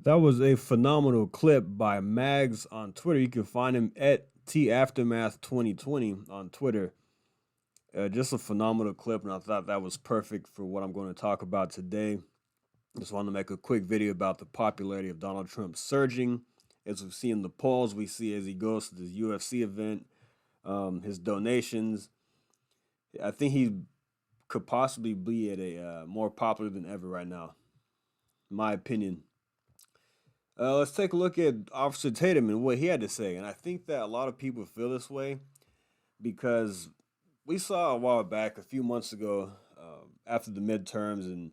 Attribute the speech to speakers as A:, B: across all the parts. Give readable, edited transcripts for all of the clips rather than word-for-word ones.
A: That was a phenomenal clip by Mags on Twitter. You can find him at TAftermath2020 on Twitter. Just a phenomenal clip, and I thought that was perfect for what I'm going to talk about today. Just wanted to make a quick video about the popularity of Donald Trump surging. As we see in the polls, we see as he goes to this UFC event, his donations. I think he could possibly be at a more popular than ever right now, in my opinion. Let's take a look at Officer Tatum and what he had to say. And I think that a lot of people feel this way because we saw a while back, a few months ago, after the midterms and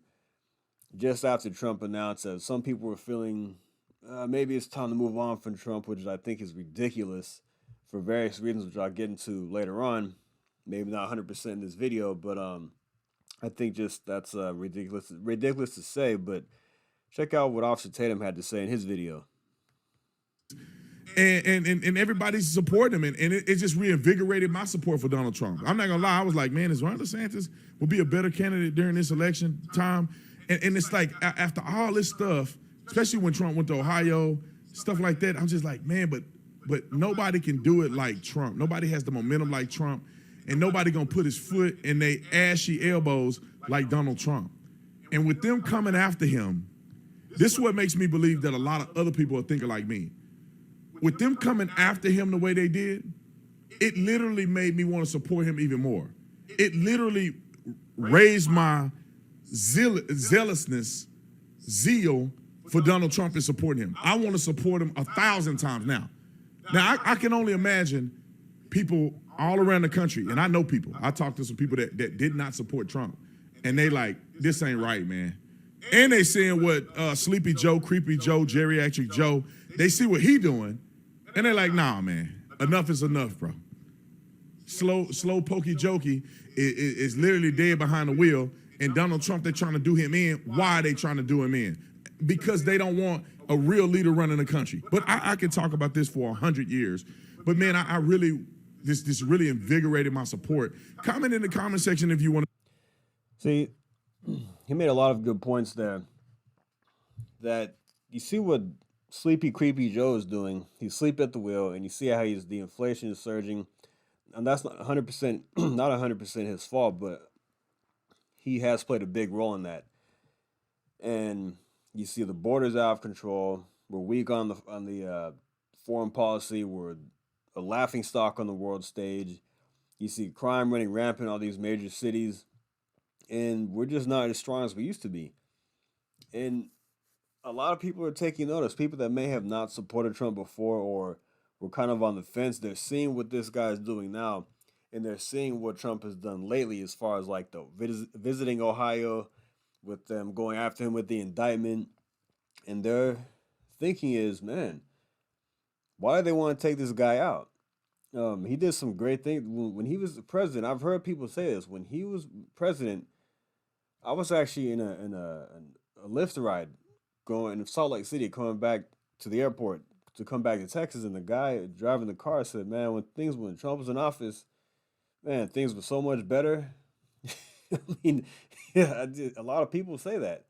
A: just after Trump announced that some people were feeling maybe it's time to move on from Trump, which I think is ridiculous for various reasons, which I'll get into later on. Maybe not 100% in this video, but I think just that's ridiculous to say. But check out what Officer Tatum had to say in his video.
B: And everybody's supporting him, and it just reinvigorated my support for Donald Trump. I'm not gonna lie, I was like, man, is Ron DeSantis will be a better candidate during this election time? And it's like, after all this stuff, especially when Trump went to Ohio, stuff like that, I'm just like, man, but nobody can do it like Trump. Nobody has the momentum like Trump, and nobody gonna put his foot in their ashy elbows like Donald Trump. And with them coming after him, this is what makes me believe that a lot of other people are thinking like me. With them coming after him the way they did, it literally made me want to support him even more. It literally raised my zeal for Donald Trump and supporting him. I want to support him 1,000 times now. Now, I can only imagine people all around the country, and I know people. I talked to some people that did not support Trump, and they like, this ain't right, man. And they seeing what Sleepy Joe, Creepy Joe, Geriatric Joe, they see what he doing, and they're like, nah, man, enough is enough, bro. Slow pokey jokey is literally dead behind the wheel, and Donald Trump, they're trying to do him in. Why are they trying to do him in? Because they don't want a real leader running the country. But I can talk about this for 100 years. But man, I really, this really invigorated my support. Comment in the comment section if you want to.
A: See, he made a lot of good points there. That you see what Sleepy Creepy Joe is doing. He's asleep at the wheel, and you see how the inflation is surging. And that's not 100%, not 100% his fault, but he has played a big role in that. And you see the borders out of control. We're weak on the foreign policy. We're a laughing stock on the world stage. You see crime running rampant in all these major cities, and we're just not as strong as we used to be. And a lot of people are taking notice. People that may have not supported Trump before or were kind of on the fence, they're seeing what this guy is doing now, and they're seeing what Trump has done lately as far as like the visiting Ohio, with them going after him with the indictment. And their thinking is, man, why do they want to take this guy out? He did some great things when he was the president. I've heard people say this. When he was president, I was actually in a Lyft ride going to Salt Lake City, coming back to the airport to come back to Texas, and the guy driving the car said, man, when Trump was in office, man, things were so much better. I mean, yeah, a lot of people say that.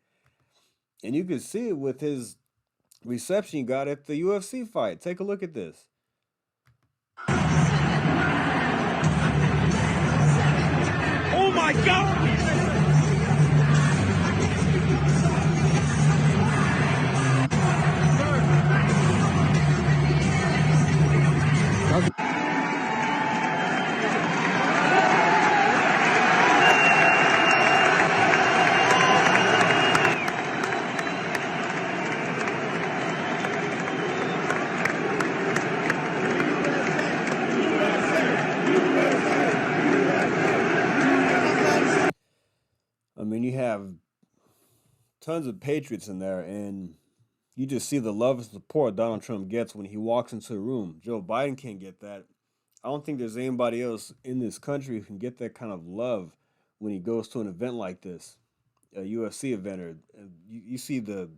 A: And you can see it with his reception he got at the UFC fight. Take a look at this.
C: Oh my God!
A: I mean, you have tons of patriots in there, and you just see the love and support Donald Trump gets when he walks into a room. Joe Biden can't get that. I don't think there's anybody else in this country who can get that kind of love when he goes to an event like this, a UFC event. Or you see the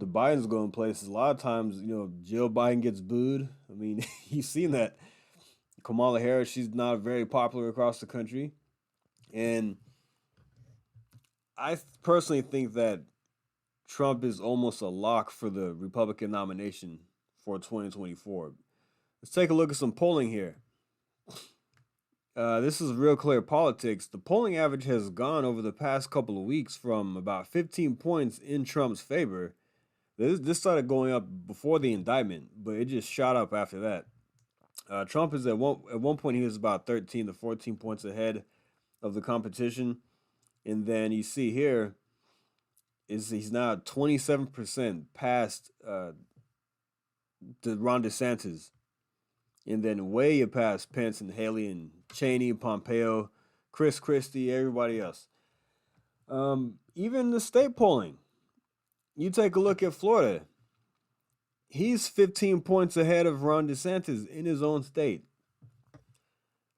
A: Bidens going places. A lot of times, Jill Biden gets booed. I mean, you've seen that. Kamala Harris, she's not very popular across the country. And I personally think that Trump is almost a lock for the Republican nomination for 2024. Let's take a look at some polling here. This is Real Clear Politics. The polling average has gone over the past couple of weeks from about 15 points in Trump's favor. This started going up before the indictment, but it just shot up after that. Trump is at one point he was about 13 to 14 points ahead of the competition, and then you see here he's now 27% past Ron DeSantis, and then way past Pence and Haley and Cheney, Pompeo, Chris Christie, everybody else. Even the state polling, you take a look at Florida. He's 15 points ahead of Ron DeSantis in his own state.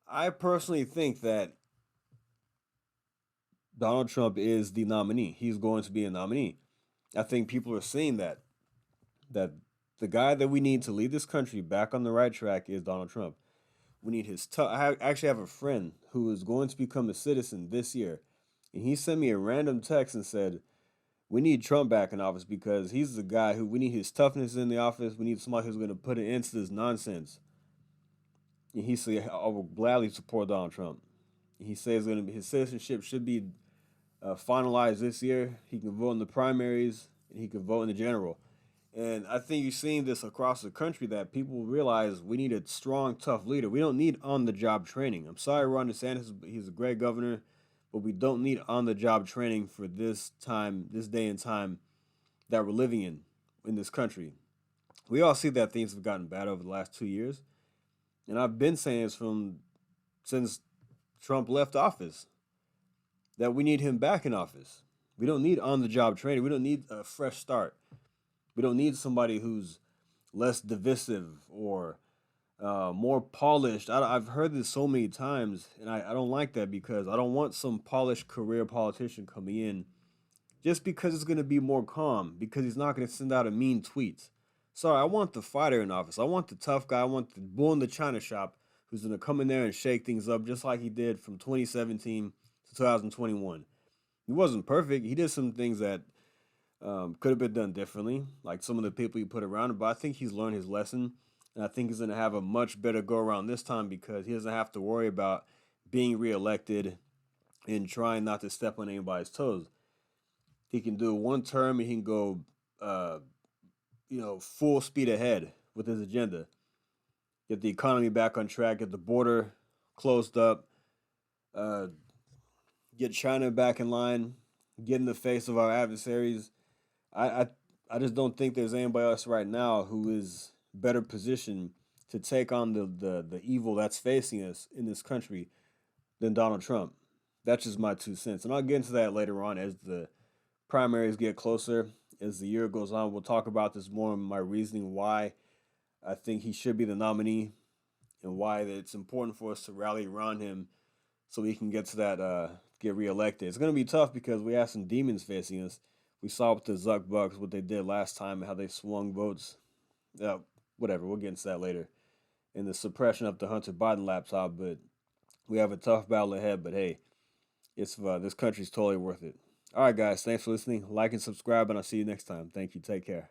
A: I personally think that Donald Trump is the nominee. He's going to be a nominee. I think people are seeing that the guy that we need to lead this country back on the right track is Donald Trump. We need his I actually have a friend who is going to become a citizen this year, and he sent me a random text and said, we need Trump back in office because he's the guy who we need his toughness in the office. We need somebody who's going to put an end to this nonsense. And he said, I will gladly support Donald Trump. And he says his citizenship should be finalized this year. He can vote in the primaries and he can vote in the general. And I think you're seeing this across the country that people realize we need a strong, tough leader. We don't need on-the-job training. I'm sorry, Ron DeSantis, he's a great governor, but we don't need on-the-job training for this time, this day and time that we're living in this country. We all see that things have gotten bad over the last 2 years. And I've been saying this since Trump left office, that we need him back in office. We don't need on-the-job training. We don't need a fresh start. We don't need somebody who's less divisive or more polished. I've heard this so many times, and I don't like that because I don't want some polished career politician coming in just because it's going to be more calm, because he's not going to send out a mean tweet. Sorry, I want the fighter in office. I want the tough guy. I want the bull in the china shop who's going to come in there and shake things up just like he did from 2017 to 2021. He wasn't perfect. He did some things that could have been done differently, like some of the people he put around him, but I think he's learned his lesson, and I think he's going to have a much better go-around this time because he doesn't have to worry about being reelected and trying not to step on anybody's toes. He can do one term and he can go, full speed ahead with his agenda. Get the economy back on track, get the border closed up, get China back in line, get in the face of our adversaries. I just don't think there's anybody else right now who is better positioned to take on the evil that's facing us in this country than Donald Trump. That's just my 2 cents. And I'll get into that later on as the primaries get closer. As the year goes on, we'll talk about this more in my reasoning why I think he should be the nominee and why it's important for us to rally around him so we can get to that, get reelected. It's going to be tough because we have some demons facing us. We saw with the Zuck Bucks what they did last time and how they swung votes. Whatever, we'll get into that later. And the suppression of the Hunter Biden laptop, but we have a tough battle ahead. But hey, it's this country's totally worth it. All right, guys, thanks for listening. Like and subscribe, and I'll see you next time. Thank you. Take care.